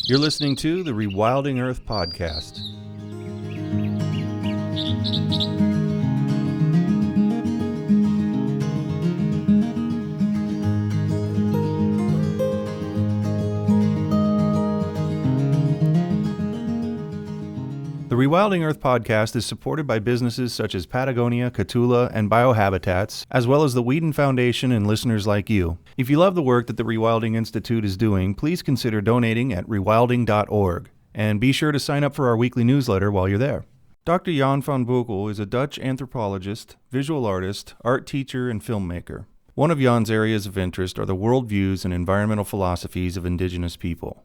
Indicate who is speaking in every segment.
Speaker 1: You're listening to the Rewilding Earth podcast. The Rewilding Earth podcast is supported by businesses such as Patagonia, Catula, and Biohabitats, as well as the Whedon Foundation and listeners like you. If you love the work that the Rewilding Institute is doing, please consider donating at rewilding.org. And be sure to sign up for our weekly newsletter while you're there. Dr. Jan van Boeckel is a Dutch anthropologist, visual artist, art teacher, and filmmaker. One of Jan's areas of interest are the worldviews and environmental philosophies of indigenous people.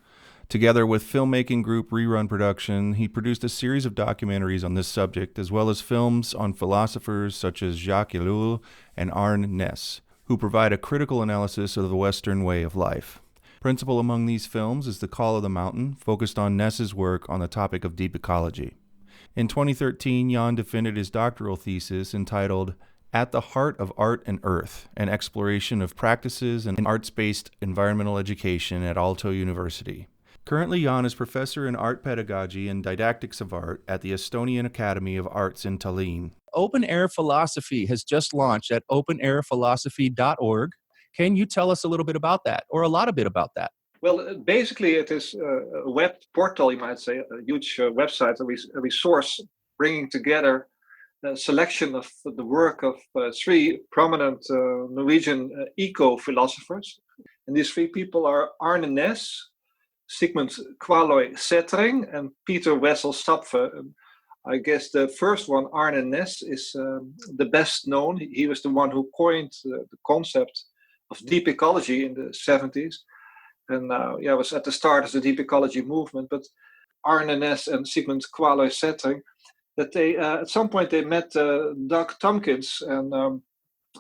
Speaker 1: Together with filmmaking group ReRun Productions, he produced a series of documentaries on this subject, as well as films on philosophers such as Jacques Ellul and Arne Ness, who provide a critical analysis of the Western way of life. Principal among these films is The Call of the Mountain, focused on Ness's work on the topic of deep ecology. In 2013, Jan defended his doctoral thesis entitled At the Heart of Art and Earth, an exploration of practices and arts-based environmental education at Aalto University. Currently, Jan is professor in art pedagogy and didactics of art at the Estonian Academy of Arts in Tallinn. Open Air Philosophy has just launched at openairphilosophy.org. Can you tell us a little bit about that, or a lot of bit about that?
Speaker 2: Well, basically, it is a web portal, you might say, a huge website, a resource bringing together a selection of the work of three prominent Norwegian eco-philosophers. And these three people are Arne Ness, Sigmund Qualoy Setring, and Peter Wessel Stapfe. I guess the first one, Arne Ness, is the best known. He was the one who coined the concept of deep ecology in the 70s. And was at the start of the deep ecology movement. But Arne Ness and Sigmund Qualoy Setring, that they at some point they met Doug Tompkins, and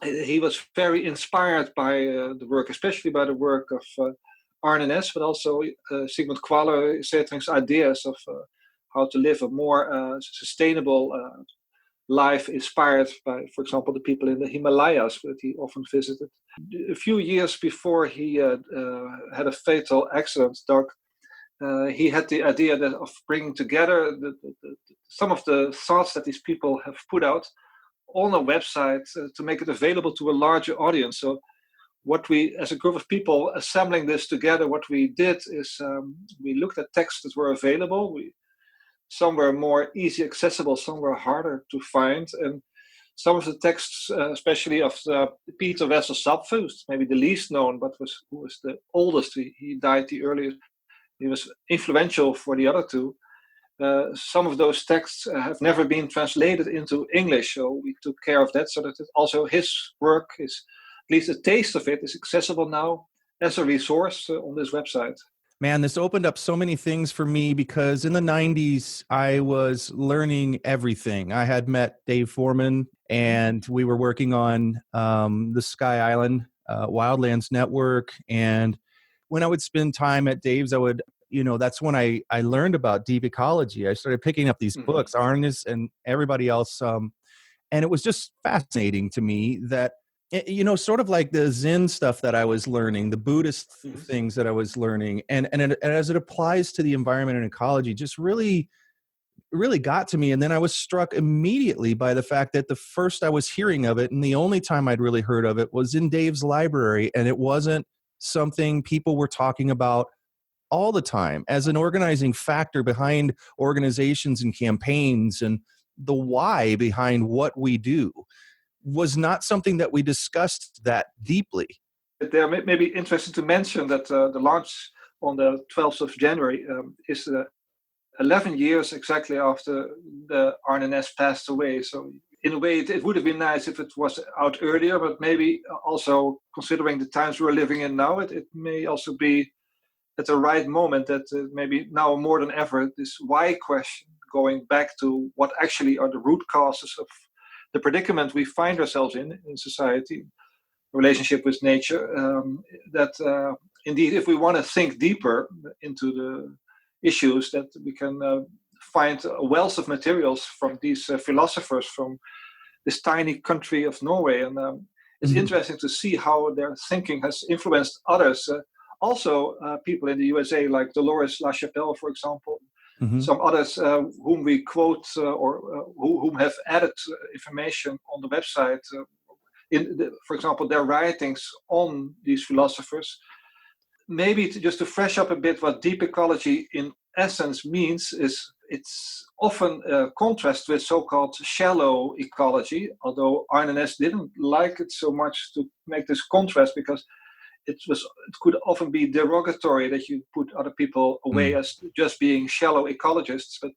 Speaker 2: he was very inspired by the work, especially by the work of Arne Ness, but also Sigmund Qualoy Setring's ideas of how to live a more sustainable life, inspired by, for example, the people in the Himalayas that he often visited. A few years before he had a fatal accident, Doug, he had the idea of bringing together some of the thoughts that these people have put out on a website to make it available to a larger audience. So what we, as a group of people assembling this together, what we did is we looked at texts that were available. Some were more easy accessible, some were harder to find. And some of the texts, especially of Peter Wessel Stapfe, who's maybe the least known, but who was the oldest, he died the earliest. He was influential for the other two. Some of those texts have never been translated into English, so we took care of that, so that also his work is, at least a taste of it, is accessible now as a resource on this website.
Speaker 1: Man, this opened up so many things for me, because in the 90s, I was learning everything. I had met Dave Foreman, and we were working on the Sky Island Wildlands Network. And when I would spend time at Dave's, that's when I learned about deep ecology. I started picking up these books, Arnes and everybody else. And it was just fascinating to me that, sort of like the Zen stuff that I was learning, the Buddhist things that I was learning, and as it applies to the environment and ecology, just really, really got to me. And then I was struck immediately by the fact that the first I was hearing of it, and the only time I'd really heard of it, was in Dave's library, and it wasn't something people were talking about all the time as an organizing factor behind organizations and campaigns, and the why behind what we do was not something that we discussed that deeply.
Speaker 2: There may be interesting to mention that the launch on the 12th of January is 11 years exactly after the Arne Ness passed away. So in a way, it would have been nice if it was out earlier, but maybe also considering the times we're living in now, it may also be at the right moment that maybe now more than ever, this why question, going back to what actually are the root causes of the predicament we find ourselves in society, relationship with nature, that indeed, if we want to think deeper into the issues, that we can find a wealth of materials from these philosophers from this tiny country of Norway. And it's interesting to see how their thinking has influenced others. also people in the USA like Dolores LaChapelle, for example,
Speaker 1: Mm-hmm.
Speaker 2: some others whom we quote whom have added information on the website, for example, their writings on these philosophers. Maybe just to fresh up a bit what deep ecology in essence means is it's often a contrast with so-called shallow ecology, although Arne Næss didn't like it so much to make this contrast because it could often be derogatory that you put other people away as just being shallow ecologists. But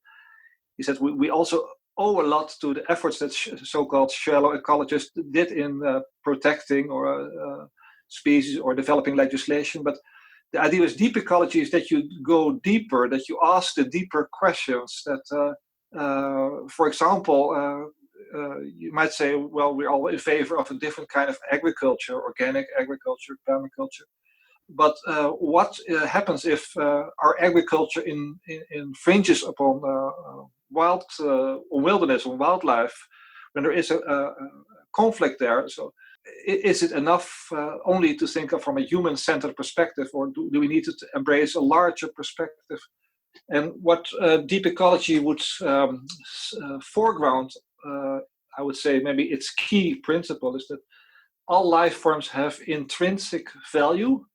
Speaker 2: he said we also owe a lot to the efforts that so-called shallow ecologists did in protecting or species or developing legislation. But the idea with deep ecology is that you go deeper, that you ask the deeper questions. That, for example, you might say, well, we're all in favor of a different kind of agriculture, organic agriculture, permaculture. But what happens if our agriculture infringes upon wilderness or wildlife, when there is a conflict there? So is it enough only to think of from a human-centered perspective, or do we need to embrace a larger perspective? And what deep ecology would foreground, I would say maybe its key principle is that all life forms have intrinsic value,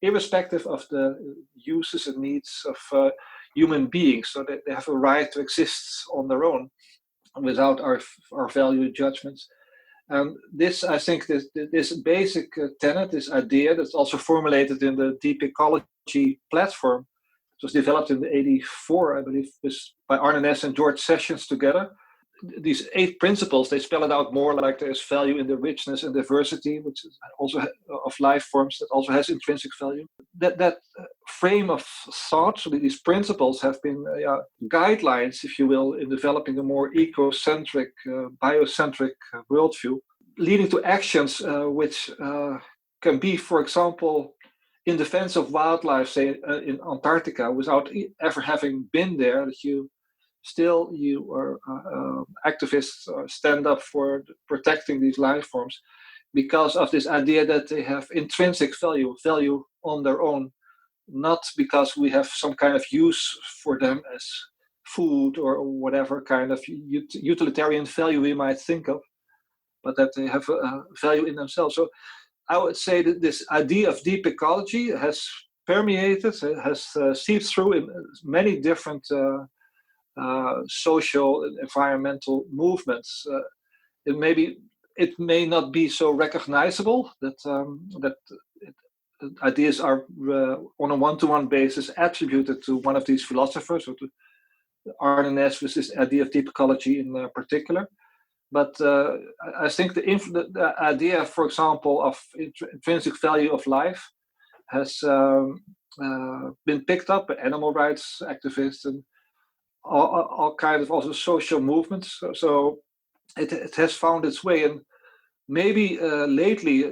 Speaker 2: irrespective of the uses and needs of human beings. So they have a right to exist on their own without our value judgments. And this, I think, this basic tenet, this idea that's also formulated in the deep ecology platform, it was developed in '84, I believe, by Arne Næss and George Sessions together. These 8 principles, they spell it out more like there's value in the richness and diversity, which is also of life forms that also has intrinsic value. That frame of thought, so these principles have been guidelines, if you will, in developing a more ecocentric, biocentric worldview, leading to actions which can be, for example, in defense of wildlife, say in Antarctica, without ever having been there, that you are activists stand up for protecting these life forms because of this idea that they have intrinsic value on their own, not because we have some kind of use for them as food or whatever kind of utilitarian value we might think of, but that they have a value in themselves. So I would say that this idea of deep ecology has permeated, has seeped through in many different social and environmental movements. It may not be so recognizable that ideas are on a one-to-one basis attributed to one of these philosophers, or to Arne Næss with this idea of deep ecology in particular. But I think the idea, for example, of intrinsic value of life has been picked up by animal rights activists and all kinds of also social movements. So it has found its way. And maybe lately,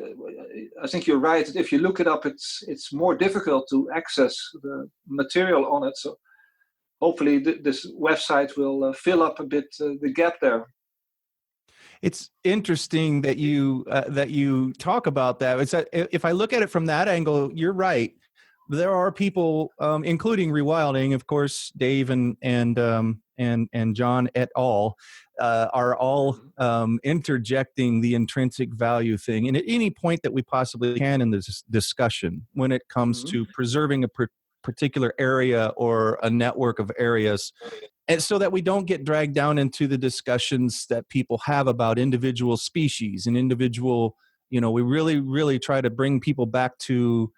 Speaker 2: I think you're right, that if you look it up, it's more difficult to access the material on it. So hopefully this website will fill up a bit the gap there.
Speaker 1: It's interesting that you talk about that. It's that if I look at it from that angle, you're right. There are people, including Rewilding, of course, Dave and John et al. Are all interjecting the intrinsic value thing, and at any point that we possibly can in this discussion, when it comes to preserving a particular area or a network of areas. And so that we don't get dragged down into the discussions that people have about individual species and individual, we really, really try to bring people back to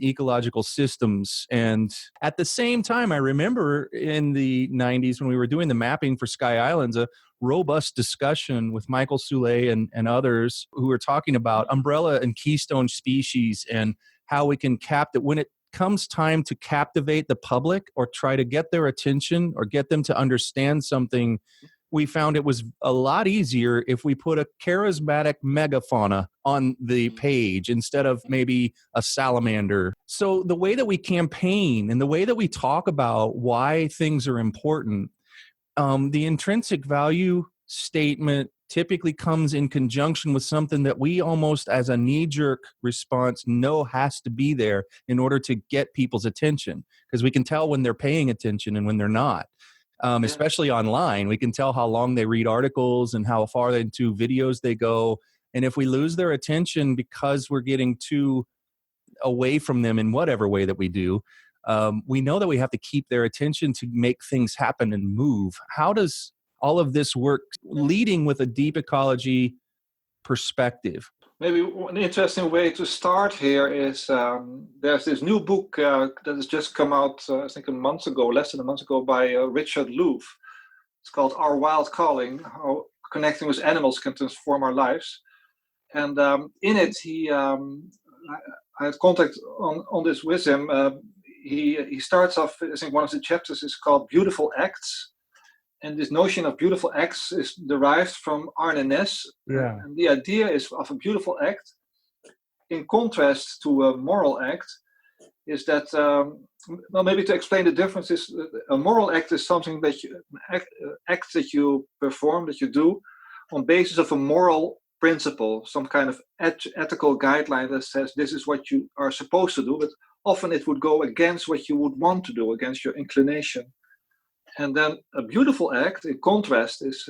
Speaker 1: ecological systems. And at the same time, I remember in the 90s when we were doing the mapping for Sky Islands, a robust discussion with Michael Soule and others who were talking about umbrella and keystone species and how we can when it comes time to captivate the public or try to get their attention or get them to understand something, we found it was a lot easier if we put a charismatic megafauna on the page instead of maybe a salamander. So the way that we campaign and the way that we talk about why things are important, the intrinsic value statement typically comes in conjunction with something that we almost as a knee-jerk response know has to be there in order to get people's attention, because we can tell when they're paying attention and when they're not. Especially online, we can tell how long they read articles and how far into videos they go. And if we lose their attention because we're getting too away from them in whatever way that we do, we know that we have to keep their attention to make things happen and move. How does all of this work, leading with a deep ecology perspective?
Speaker 2: Maybe an interesting way to start here is there's this new book that has just come out, I think less than a month ago, by Richard Louv. It's called Our Wild Calling, How Connecting with Animals Can Transform Our Lives. And in it, I had contact on this with him. He starts off, I think one of the chapters is called Beautiful Acts. And this notion of beautiful acts is derived from Arne Næss.
Speaker 1: Yeah.
Speaker 2: And the idea is of a beautiful act, in contrast to a moral act, is that, well, maybe to explain the difference is a moral act is something that act that you perform, that you do on basis of a moral principle, some kind of ethical guideline that says this is what you are supposed to do, but often it would go against what you would want to do, against your inclination. And then a beautiful act, in contrast, is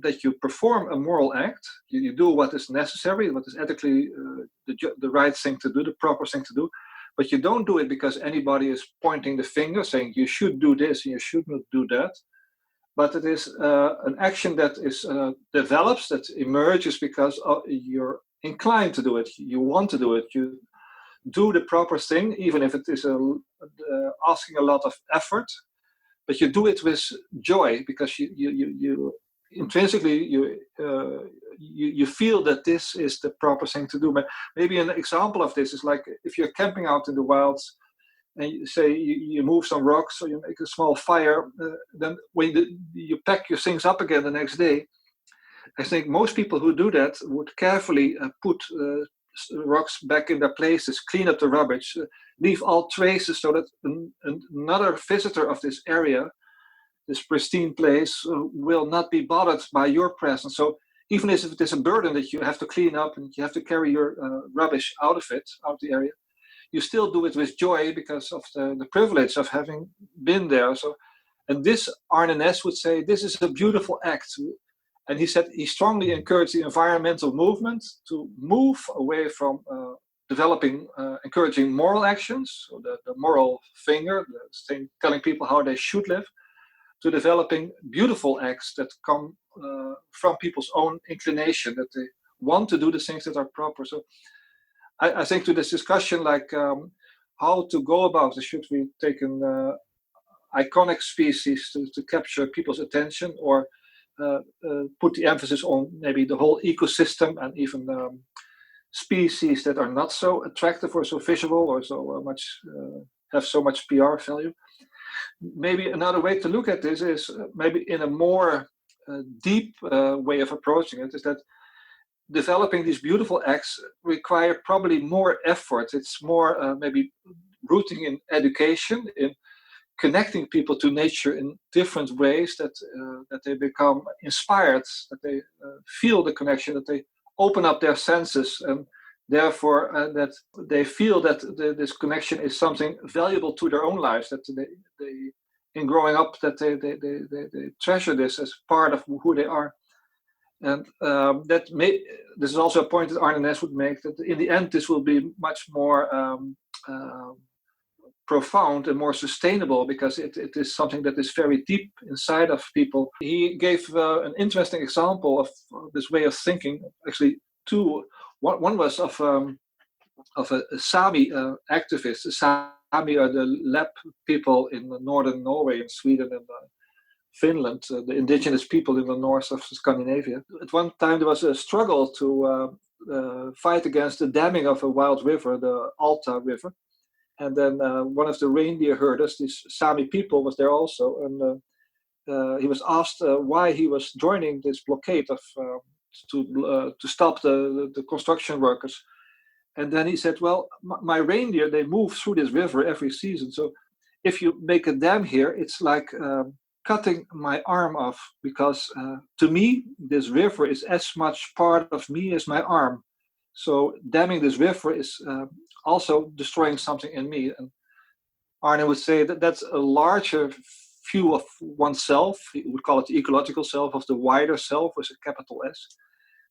Speaker 2: that you perform a moral act. You do what is necessary, what is ethically the right thing to do, the proper thing to do. But you don't do it because anybody is pointing the finger, saying you should do this and you should not do that. But it is an action that is develops, that emerges because you're inclined to do it. You want to do it. You do the proper thing, even if it is asking a lot of effort. But you do it with joy because you intrinsically you feel that this is the proper thing to do. But maybe an example of this is like if you're camping out in the wilds and you say you move some rocks or you make a small fire, then when you pack your things up again the next day, I think most people who do that would carefully put rocks back in their places, clean up the rubbish, leave all traces so that another visitor of this area, this pristine place, will not be bothered by your presence. So even if it is a burden that you have to clean up and you have to carry your rubbish out of the area, you still do it with joy because of the privilege of having been there. So, and this Arne Næss would say, this is a beautiful act. And he said he strongly encouraged the environmental movement to move away from encouraging moral actions, so the moral finger, the thing telling people how they should live, to developing beautiful acts that come from people's own inclination, that they want to do the things that are proper. So I think to this discussion, like how to go about it, should we take an iconic species to capture people's attention, or put the emphasis on maybe the whole ecosystem and even species that are not so attractive or so visible or so much have so much PR value. Maybe another way to look at this is maybe in a more deep way of approaching it, is that developing these beautiful acts require probably more effort. It's more maybe rooting in education, in connecting people to nature in different ways, that they become inspired, that they feel the connection, that they open up their senses, and therefore that they feel that this connection is something valuable to their own lives, that they in growing up, that they treasure this as part of who they are. And this is also a point that Arne Næss would make, that in the end this will be much more profound and more sustainable, because it is something that is very deep inside of people. He gave an interesting example of this way of thinking. Actually, two. One was of a Sami activist. The Sami are the Lap people in northern Norway and Sweden and Finland, the indigenous people in the north of Scandinavia. At one time there was a struggle to fight against the damming of a wild river, the Alta River. And then one of the reindeer herders, these Sami people, was there also, and he was asked why he was joining this blockade to stop the construction workers. And then he said, well, my reindeer, they move through this river every season. So if you make a dam here, it's like cutting my arm off because to me, this river is as much part of me as my arm. So damming this river is also destroying something in me. And Arne would say that that's a larger view of oneself. He would call it the ecological self, of the wider self with a capital S.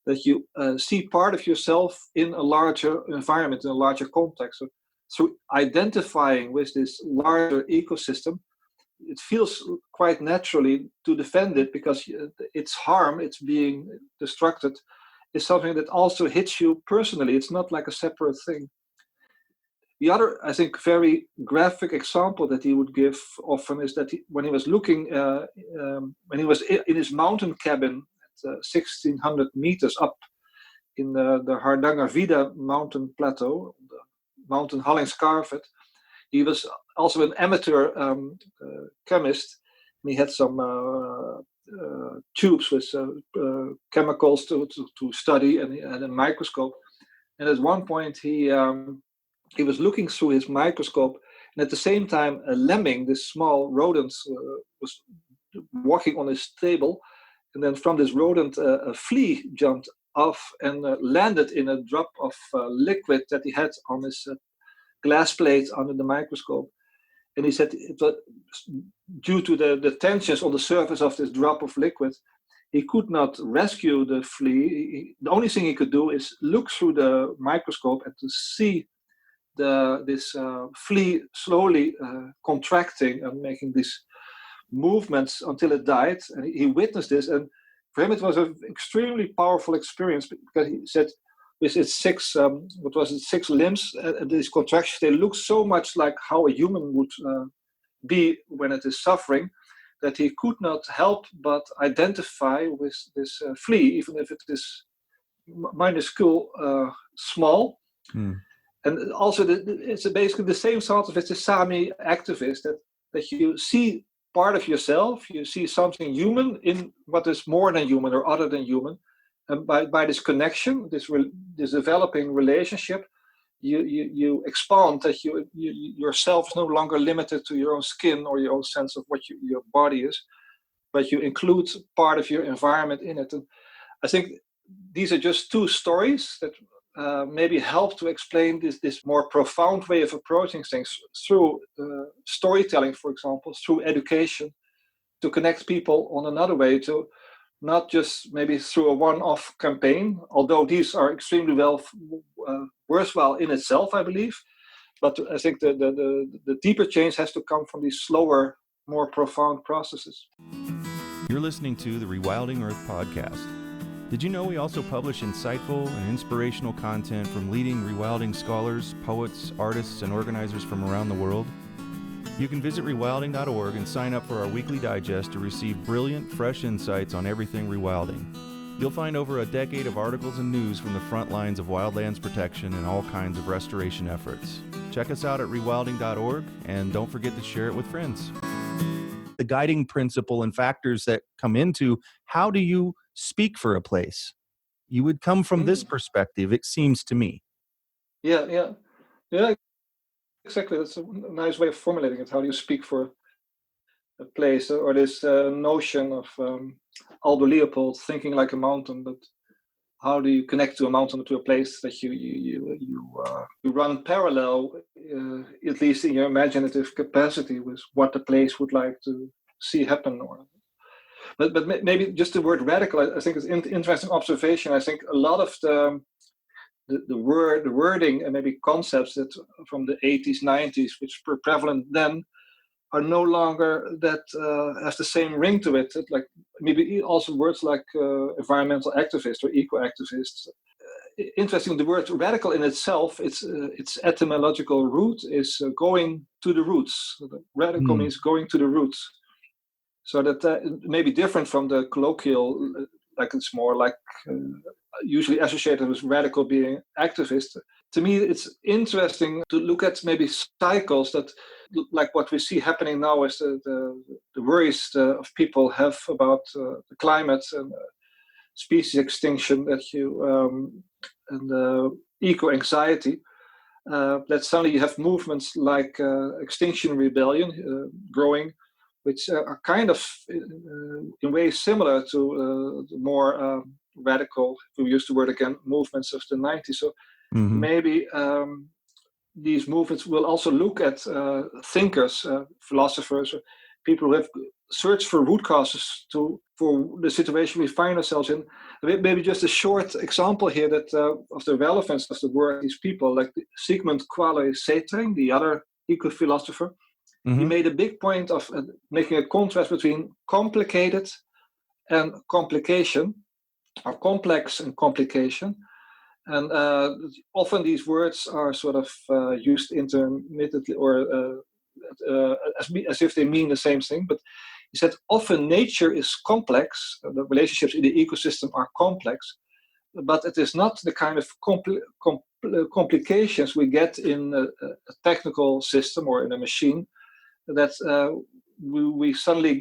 Speaker 2: That you see part of yourself in a larger environment, in a larger context. So through identifying with this larger ecosystem, it feels quite naturally to defend it because its harm, it's being destructed, is something that also hits you personally. It's not like a separate thing. The other, I think, very graphic example that he would give often is that when he was looking, when he was in his mountain cabin at 1,600 meters up in the Hardanger Vida mountain plateau, the mountain Hallingskarvet, he was also an amateur chemist. And he had some tubes with chemicals to study, and he had a microscope. And at one point, he was looking through his microscope, and at the same time, a lemming, this small rodent, was walking on his table. And then from this rodent, a flea jumped off and landed in a drop of liquid that he had on his glass plate under the microscope. And he said it was due to the tensions on the surface of this drop of liquid, he could not rescue the flea. The only thing he could do is look through the microscope and to see this flea slowly contracting and making these movements until it died. And he witnessed this, and for him it was an extremely powerful experience because he said with its six limbs, these contractions, they look so much like how a human would be when it is suffering, that he could not help but identify with this flea, even if it is minuscule, small. And also, it's basically the same sort of, it's a Sami activist, that you see part of yourself, you see something human in what is more than human or other than human. And by this connection, this developing relationship, you expand that yourself is no longer limited to your own skin or your own sense of what your body is, but you include part of your environment in it. And I think these are just two stories that maybe help to explain this more profound way of approaching things through storytelling, for example, through education, to connect people on another way, to not just maybe through a one-off campaign, although these are extremely worthwhile in itself, I believe. But I think the deeper change has to come from these slower, more profound processes.
Speaker 1: You're listening to the Rewilding Earth podcast. Did you know we also publish insightful and inspirational content from leading rewilding scholars, poets, artists, and organizers from around the world? You can visit rewilding.org and sign up for our weekly digest to receive brilliant, fresh insights on everything rewilding. You'll find over a decade of articles and news from the front lines of wildlands protection and all kinds of restoration efforts. Check us out at rewilding.org, and don't forget to share it with friends. The guiding principle and factors that come into how do you speak for a place? You would come from this perspective, it seems to me.
Speaker 2: Yeah, exactly. That's a nice way of formulating it. How do you speak for a place? Or this notion of Aldo Leopold, thinking like a mountain, but how do you connect to a mountain, to a place that you run parallel, at least in your imaginative capacity, with what the place would like to see happen? But maybe just the word radical, I think, is an interesting observation. I think a lot of the wording and maybe concepts that from the 80s, 90s, which were prevalent then, are no longer that has the same ring to it. Like maybe also words like environmental activist or eco-activist. Interesting, the word radical in itself, its etymological root is going to the roots. Radical means going to the roots. So that may be different from the colloquial, like it's more like usually associated with radical being activist. To me, it's interesting to look at maybe cycles that, like what we see happening now, is the worries of people have about the climate and species extinction, and eco-anxiety. That suddenly you have movements like Extinction Rebellion growing, which are kind of in ways similar to the more radical, if we use the word again, movements of the 90s. So
Speaker 1: Mm-hmm.
Speaker 2: maybe these movements will also look at thinkers, philosophers, people who have searched for root causes for the situation we find ourselves in. Maybe just a short example here that of the relevance of the work of these people, like Sigmund Quale Setring, the other eco-philosopher.
Speaker 1: Mm-hmm.
Speaker 2: He made a big point of making a contrast between complicated and complication, or complex and complication. And often these words are sort of used intermittently or as if they mean the same thing. But he said often nature is complex, the relationships in the ecosystem are complex, but it is not the kind of complications we get in a technical system or in a machine that we suddenly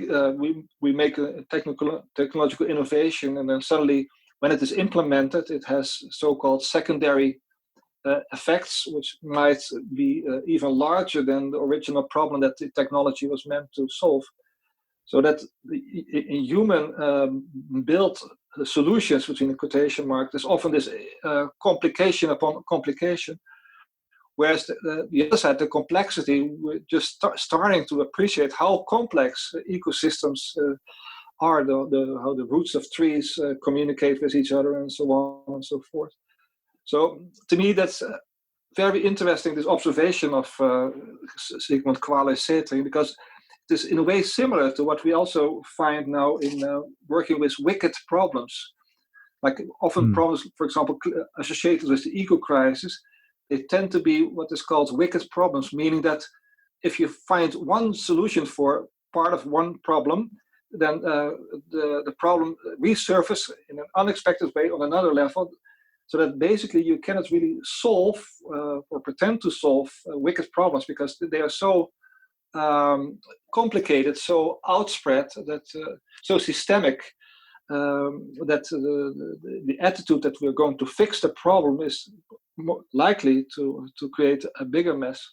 Speaker 2: we make a technological innovation, and then suddenly when it is implemented, it has so-called secondary effects, which might be even larger than the original problem that the technology was meant to solve. So that in human built solutions, between the quotation marks, there's often this complication upon complication. Whereas the other side, the complexity, we're just starting to appreciate how complex ecosystems are, how the roots of trees communicate with each other, and so on and so forth. So to me, that's very interesting, this observation of Sigmund Quale Setring, because it is in a way similar to what we also find now in working with wicked problems. Like often problems, for example, associated with the eco crisis, they tend to be what is called wicked problems, meaning that if you find one solution for part of one problem, then the problem resurfaces in an unexpected way on another level, so that basically you cannot really solve or pretend to solve wicked problems, because they are so complicated, so outspread, that so systemic, that the attitude that we're going to fix the problem is more likely to create a bigger mess.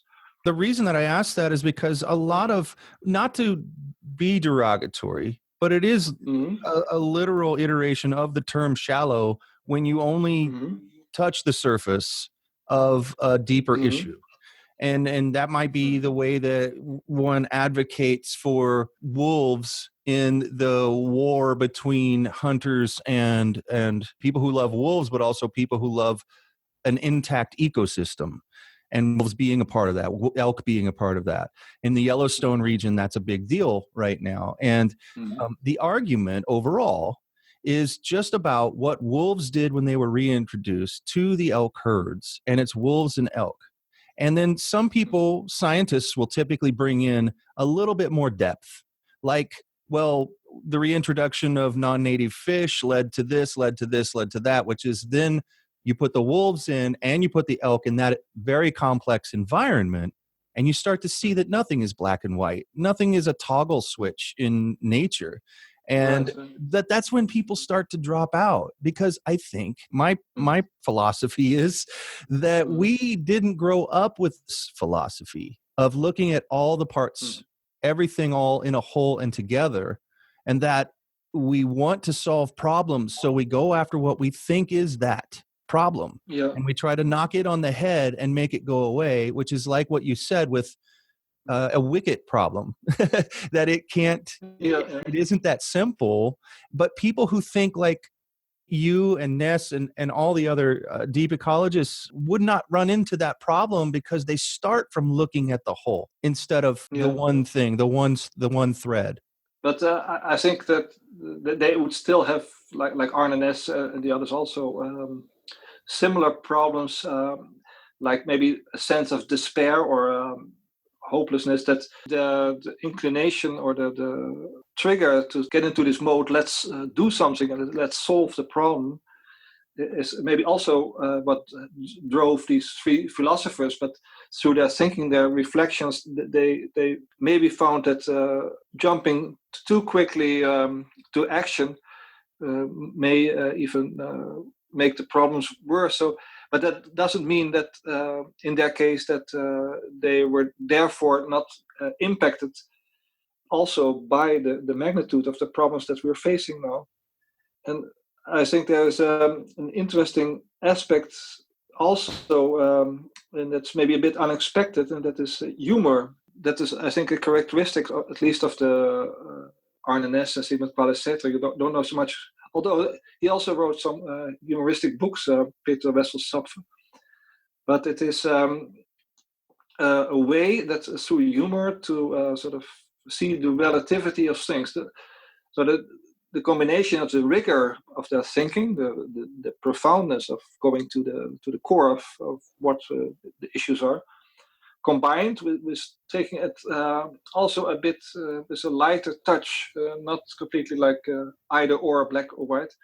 Speaker 1: The reason that I asked that is because a lot of, not to be derogatory, but it is a literal iteration of the term shallow when you only touch the surface of a deeper issue. And that might be the way that one advocates for wolves in the war between hunters and people who love wolves, but also people who love an intact ecosystem, and wolves being a part of that, elk being a part of that. In the Yellowstone region, that's a big deal right now. And the argument overall is just about what wolves did when they were reintroduced to the elk herds, and it's wolves and elk. And then some people, scientists, will typically bring in a little bit more depth, like, well, the reintroduction of non-native fish led to this, led to this, led to that, which is then you put the wolves in and you put the elk in that very complex environment, and you start to see that nothing is black and white. Nothing is a toggle switch in nature. And that's when people start to drop out, because I think my philosophy is that we didn't grow up with this philosophy of looking at all the parts, everything all in a whole and together, and that we want to solve problems, so we go after what we think is that problem, and we try to knock it on the head and make it go away, which is like what you said with a wicket problem, that it can't, it isn't that simple. But people who think like you and Ness and all the other deep ecologists would not run into that problem, because they start from looking at the whole instead of the one thing, the one thread.
Speaker 2: But I think that they would still have, like Arne Ness and the others also, similar problems, like maybe a sense of despair or hopelessness, that the inclination or the trigger to get into this mode, let's do something and let's solve the problem, is maybe also what drove these three philosophers. But through their thinking, their reflections, they maybe found that jumping too quickly to action may even make the problems worse. So, but that doesn't mean that in their case that they were therefore not impacted also by the magnitude of the problems that we're facing now. And I think there's an interesting aspect also, and that's maybe a bit unexpected, and that is humor. That is, I think, a characteristic, at least of the Arne Næss and Sigmund Ballesteros. You don't know so much, although he also wrote some humoristic books, Peter Wessels-Sapfer. But it is a way that through humor to sort of see the relativity of things. So that the combination of the rigor of their thinking, the profoundness of going to the core of what the issues are, combined with taking it also a bit with a lighter touch, not completely like either or, black or white.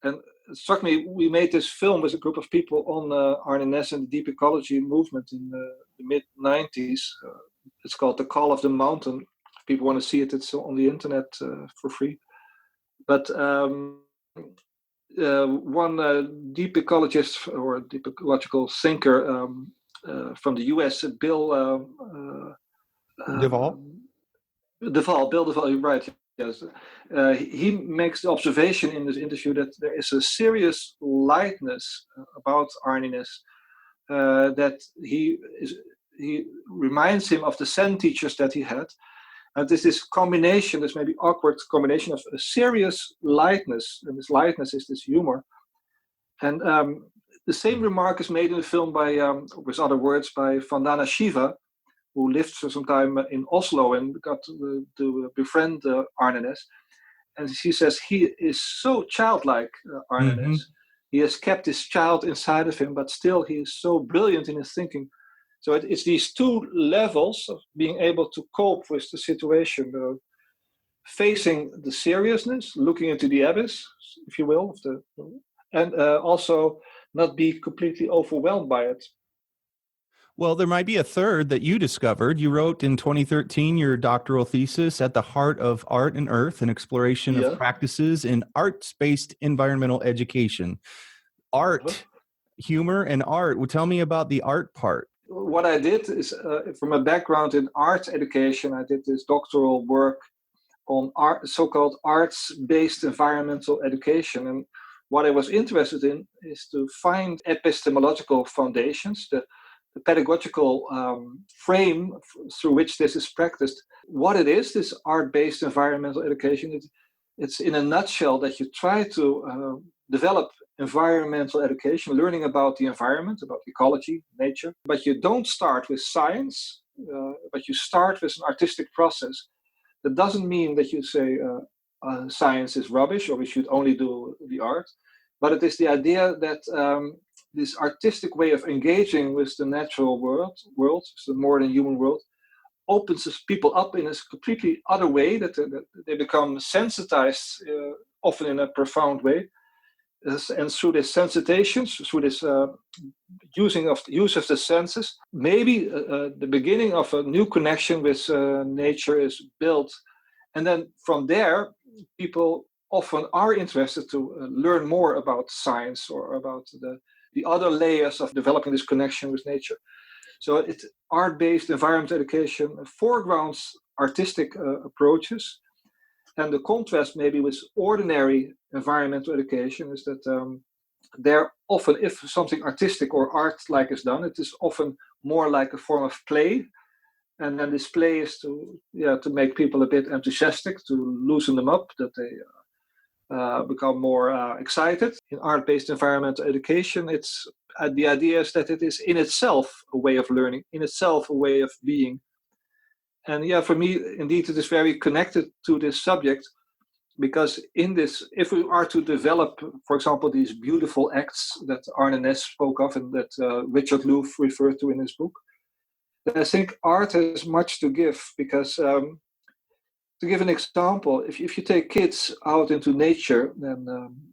Speaker 2: And it struck me, we made this film with a group of people on Arne Næss and the deep ecology movement in the mid-90s. It's called The Call of the Mountain. If people want to see it, it's on the internet for free. But one deep ecologist or deep ecological thinker from the US, Bill
Speaker 1: Duvall?
Speaker 2: Bill Duvall, you're right. Yes, he makes the observation in this interview that there is a serious lightness about Arne Næss that he reminds him of the Zen teachers that he had. And this combination, this maybe awkward combination of a serious lightness, and this lightness is this humor. And the same remark is made in the film by, with other words, by Vandana Shiva, who lived for some time in Oslo and got to befriend Arne Næss. And she says he is so childlike, Arne Næss. He has kept his child inside of him, but still he is so brilliant in his thinking. So it's these two levels of being able to cope with the situation, facing the seriousness, looking into the abyss, if you will, and also not be completely overwhelmed by it.
Speaker 1: Well, there might be a third that you discovered. You wrote in 2013 your doctoral thesis, At the Heart of Art and Earth, an exploration of practices in arts-based environmental education. Art, humor, and art. Well, tell me about the art part.
Speaker 2: What I did is, from a background in arts education, I did this doctoral work on art, so-called arts-based environmental education. And what I was interested in is to find epistemological foundations, the pedagogical frame through which this is practiced. What it is, this art-based environmental education, it's in a nutshell that you try to develop environmental education, learning about the environment, about ecology, nature, but you don't start with science, but you start with an artistic process. That doesn't mean that you say science is rubbish or we should only do the art, but it is the idea that this artistic way of engaging with the natural world, the more than human world, opens people up in a completely other way, that they become sensitized, often in a profound way. And through this sensitization, through this use of the senses, maybe the beginning of a new connection with nature is built. And then from there, people often are interested to learn more about science or about the other layers of developing this connection with nature. So it's art-based environmental education foregrounds artistic approaches. And the contrast maybe with ordinary environmental education is that there often, if something artistic or art-like is done, it is often more like a form of play. And then this play is to make people a bit enthusiastic, to loosen them up, that they become more excited. In art-based environmental education, it's the idea is that it is in itself a way of learning, in itself a way of being. And for me, indeed, it is very connected to this subject, because in this, if we are to develop, for example, these beautiful acts that Arne Næss spoke of and that Richard Louv referred to in his book, then I think art has much to give, because to give an example, if you take kids out into nature, then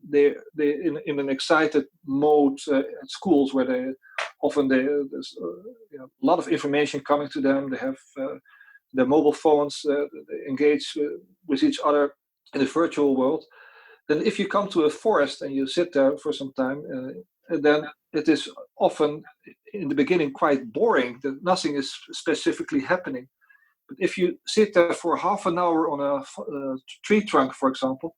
Speaker 2: they're in an excited mode at schools where there's a lot of information coming to them. They have their mobile phones, they engage with each other in the virtual world. Then if you come to a forest and you sit there for some time, then it is often in the beginning quite boring, that nothing is specifically happening. But if you sit there for half an hour on a tree trunk, for example,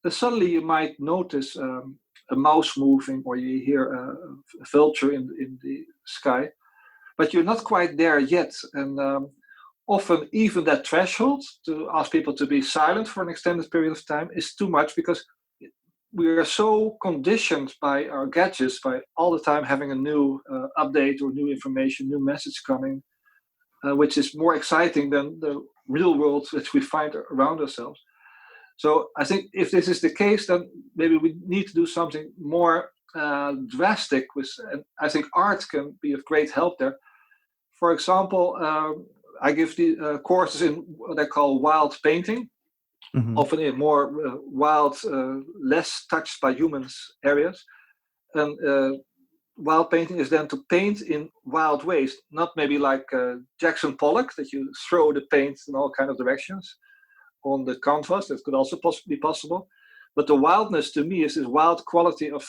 Speaker 2: then suddenly you might notice a mouse moving, or you hear a vulture in the sky, but you're not quite there yet. And often, even that threshold to ask people to be silent for an extended period of time is too much, because we are so conditioned by our gadgets, by all the time having a new update or new information, new message coming, which is more exciting than the real world that we find around ourselves. So I think if this is the case, then maybe we need to do something more drastic. And I think art can be of great help there. For example, I give the courses in what I call wild painting, often in more wild, less touched by humans areas. And wild painting is then to paint in wild ways, not maybe like Jackson Pollock, that you throw the paint in all kind of directions on the canvas. That could also be possible. But the wildness to me is this wild quality of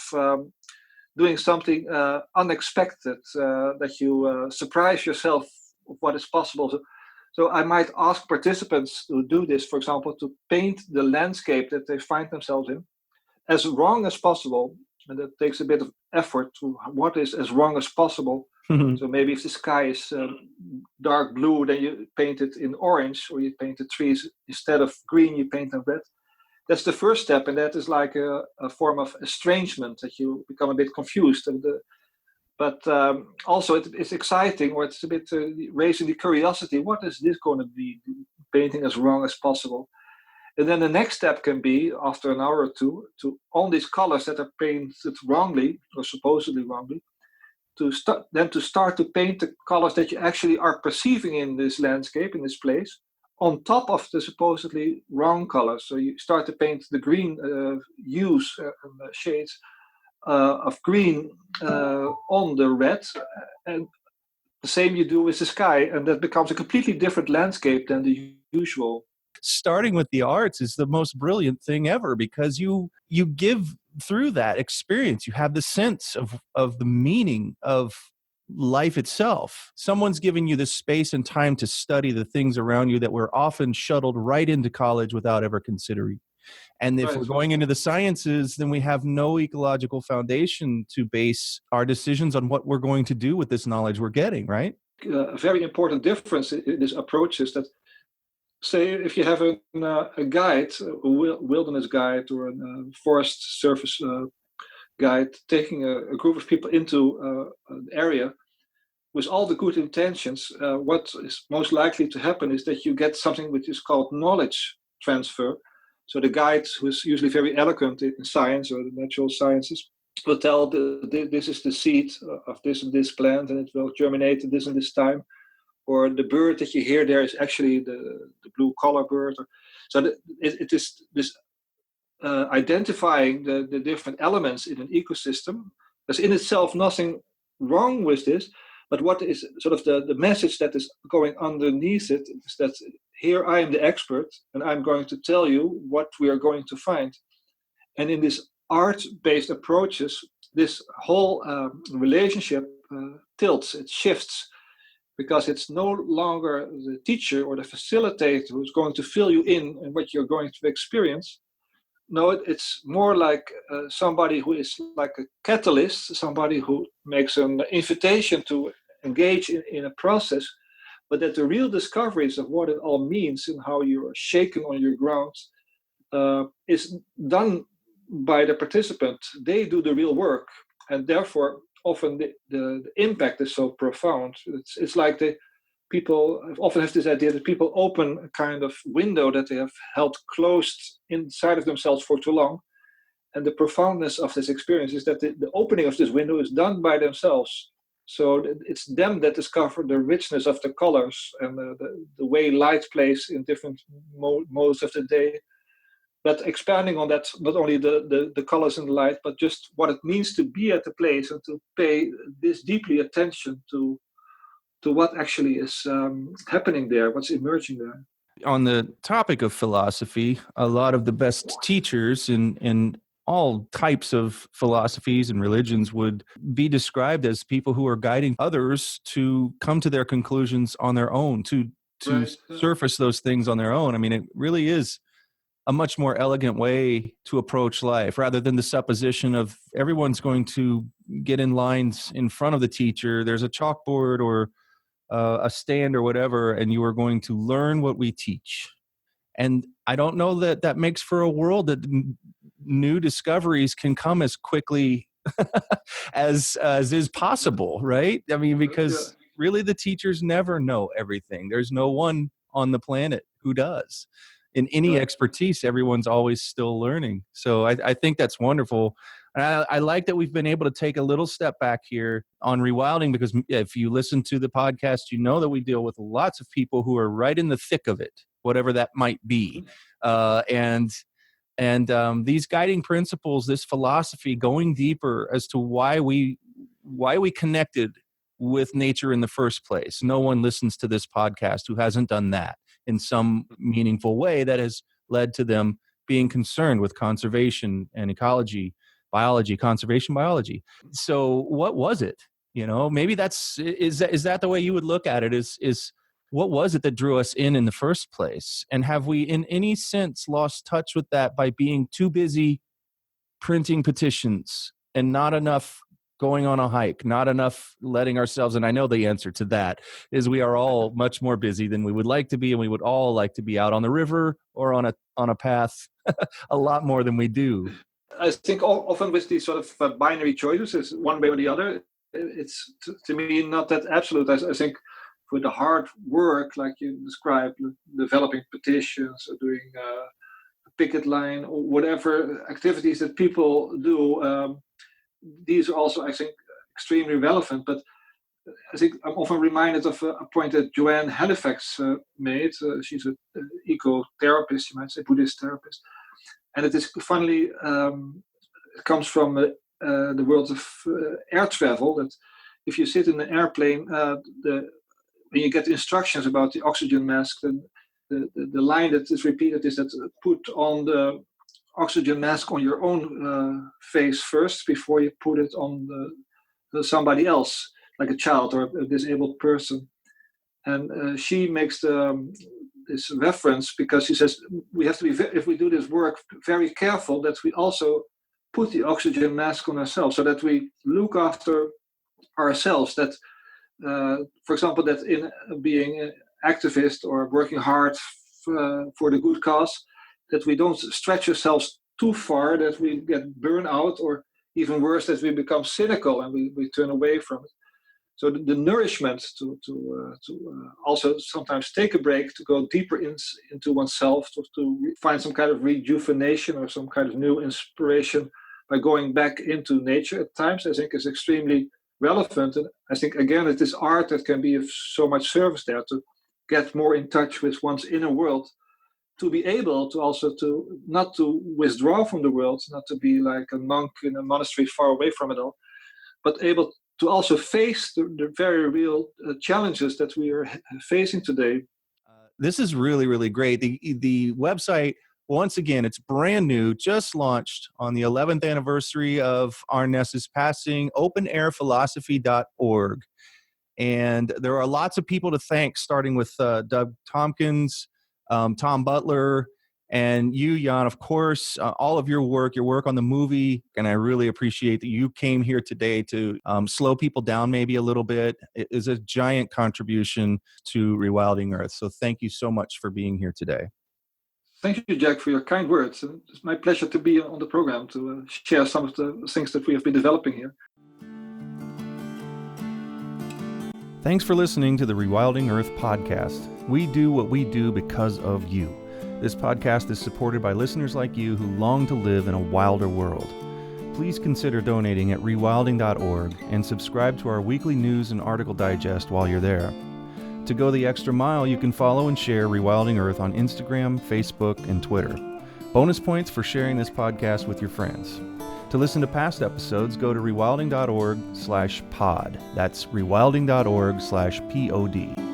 Speaker 2: doing something unexpected, that you surprise yourself of what is possible. So I might ask participants to do this, for example, to paint the landscape that they find themselves in as wrong as possible. And that takes a bit of effort to what is as wrong as possible. So maybe if the sky is dark blue, then you paint it in orange, or you paint the trees instead of green, you paint them red. That's the first step, and that is like a form of estrangement, that you become a bit confused. But also it's exciting, or it's a bit raising the curiosity. What is this going to be? Painting as wrong as possible. And then the next step can be, after an hour or two, to on these colors that are painted wrongly, or supposedly wrongly, to start to paint the colors that you actually are perceiving in this landscape, in this place, on top of the supposedly wrong colors. So you start to paint the green hues and shades of green on the red, and the same you do with the sky, and that becomes a completely different landscape than the usual.
Speaker 1: Starting with the arts is the most brilliant thing ever, because you give through that experience, you have the sense of the meaning of life itself. Someone's giving you the space and time to study the things around you that we're often shuttled right into college without ever considering. And if we're going into the sciences, then we have no ecological foundation to base our decisions on what we're going to do with this knowledge we're getting, right?
Speaker 2: A very important difference in this approach is that, say, if you have a guide, a wilderness guide, or a forest service guide, taking a group of people into an area with all the good intentions, what is most likely to happen is that you get something which is called knowledge transfer. So the guide, who is usually very eloquent in science or the natural sciences, will tell this is the seed of this and this plant, and it will germinate at this and this time. Or the bird that you hear there is actually the blue collar bird. So it is this identifying the different elements in an ecosystem. There's in itself nothing wrong with this, but what is sort of the message that is going underneath it is that here I am the expert, and I'm going to tell you what we are going to find. And in these art-based approaches, this whole relationship tilts, it shifts, because it's no longer the teacher or the facilitator who's going to fill you in what you're going to experience. No, it's more like somebody who is like a catalyst, somebody who makes an invitation to engage in a process, but that the real discoveries of what it all means and how you are shaken on your ground is done by the participant. They do the real work, and therefore often the impact is so profound. It's like people often have this idea that people open a kind of window that they have held closed inside of themselves for too long. And the profoundness of this experience is that the opening of this window is done by themselves. So it's them that discover the richness of the colors and the way light plays in different modes of the day. But expanding on that, not only the colors and the light, but just what it means to be at the place and to pay this deeply attention to what actually is happening there, what's emerging there.
Speaker 1: On the topic of philosophy, a lot of the best teachers in all types of philosophies and religions would be described as people who are guiding others to come to their conclusions on their own, to to surface those things on their own. I mean, it really is a much more elegant way to approach life, rather than the supposition of everyone's going to get in lines in front of the teacher. There's a chalkboard or a stand or whatever, and you are going to learn what we teach. And I don't know that that makes for a world that new discoveries can come as quickly as is possible, right? I mean, because really the teachers never know everything. There's no one on the planet who does. In any expertise, everyone's always still learning. So I think that's wonderful. And I like that we've been able to take a little step back here on rewilding, because if you listen to the podcast, you know that we deal with lots of people who are right in the thick of it, whatever that might be. And these guiding principles, this philosophy, going deeper as to why we connected with nature in the first place. No one listens to this podcast who hasn't done that in some meaningful way that has led to them being concerned with conservation and ecology, biology, conservation biology. So what was it? You know, maybe is that the way you would look at it, is what was it that drew us in the first place? And have we in any sense lost touch with that by being too busy printing petitions and not enough going on a hike, not enough letting ourselves, and I know the answer to that is we are all much more busy than we would like to be, and we would all like to be out on the river or on a path a lot more than we do.
Speaker 2: I think often with these sort of binary choices, is one way or the other. It's to me not that absolute. I think for the hard work, like you described, developing petitions or doing a picket line or whatever activities that people do, these are also, I think, extremely relevant. But I think I'm often reminded of a point that Joanne Halifax made. She's an eco-therapist, you might say, Buddhist therapist. And it is finally, it comes from the world of air travel, that if you sit in an airplane, when you get instructions about the oxygen mask, then the line that is repeated is that put on the oxygen mask on your own face first before you put it on somebody else, like a child or a disabled person. And she makes this reference because she says we have to be, if we do this work, very careful that we also put the oxygen mask on ourselves, so that we look after ourselves. That, for example, that in being an activist or working hard for the good cause, that we don't stretch ourselves too far, that we get burned out, or even worse, that we become cynical and we turn away from it. So the nourishment to also sometimes take a break, to go deeper into oneself, to find some kind of rejuvenation or some kind of new inspiration by going back into nature at times, I think is extremely relevant. And I think, again, it is art that can be of so much service there, to get more in touch with one's inner world, to be able to also to not to withdraw from the world, not to be like a monk in a monastery far away from it all, but able to also face the very real challenges that we are facing today.
Speaker 1: This is really, really great. The website, once again, it's brand new, just launched on the 11th anniversary of Arness's passing, openairphilosophy.org. And there are lots of people to thank, starting with Doug Tompkins, Tom Butler, and you, Jan, of course, all of your work on the movie. And I really appreciate that you came here today to slow people down maybe a little bit. It is a giant contribution to Rewilding Earth. So thank you so much for being here today.
Speaker 2: Thank you, Jack, for your kind words. It's my pleasure to be on the program to share some of the things that we have been developing here.
Speaker 1: Thanks for listening to the Rewilding Earth podcast. We do what we do because of you. This podcast is supported by listeners like you who long to live in a wilder world. Please consider donating at rewilding.org and subscribe to our weekly news and article digest while you're there. To go the extra mile, you can follow and share Rewilding Earth on Instagram, Facebook, and Twitter. Bonus points for sharing this podcast with your friends. To listen to past episodes, go to rewilding.org/pod. That's rewilding.org/pod.